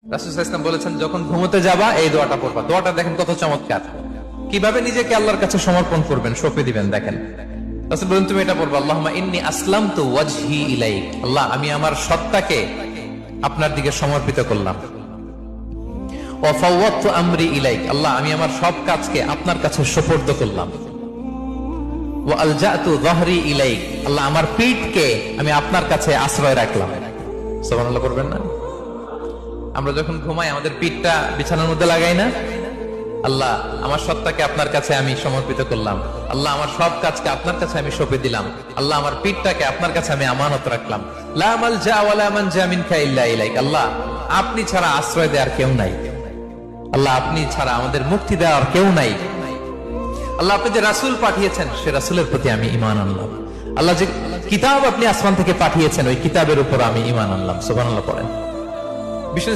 রাসূল সাল্লাল্লাহু আলাইহি ওয়াসাল্লাম বলেছেন, যখন ঘুমোতে যাবা এই দোয়াটা পড়বা। দোয়াটা দেখেন কত চমৎকার, কিভাবে নিজেকে আল্লাহর কাছে সমর্পণ করবেন, সঁপে দিবেন। দেখেন রাসূল বলেন, তুমি এটা পড়বা, আল্লাহুম্মা ইন্নী আসলামতু ওয়াজহি ইলাইক। আল্লাহ, আমি আমার সত্তাকে আপনার দিকে সমর্পিত করলাম। ওয়া ফাওয়াদতু আমরি ইলাইক। আল্লাহ, আমি আমার সব কাজকে আপনার কাছে সুপর্দ করলাম। ওয়া আলজাতু যাহরি ইলাইক। আল্লাহ, আমার পিঠকে আমি আপনার কাছে আশ্রয় রাখলাম। সুবহানাল্লাহ পড়বেন না? আমরা যখন ঘুমাই আমাদের পিঠটা বিছানার মধ্যে লাগাই না? আল্লাহ, আমার সত্তাকে আপনার কাছে আমি সমর্পিত করলাম। আল্লাহ, আমার সব কাজকে আপনার কাছে আমি সঁপে দিলাম। আল্লাহ, আমার পিঠটাকে আপনার কাছে আমি আমানত রাখলাম। লা মালজা ওয়ালা মানজা মিনকা ইল্লা ইলাইক। আল্লাহ, আপনি ছাড়া আশ্রয় দেওয়ার কেউ নাই। আল্লাহ, আপনি ছাড়া আমাদের মুক্তি দেওয়ার কেউ নাই। আল্লাহ, আপনি যে রাসূল পাঠিয়েছেন সে রাসূলের প্রতি আমি ঈমান আনলাম। আল্লাহ, যে কিতাব আপনি আসমান থেকে পাঠিয়েছেন ওই কিতাবের উপর আমি ঈমান আনলাম। সুবহানাল্লাহ পড়েন। বিশেষ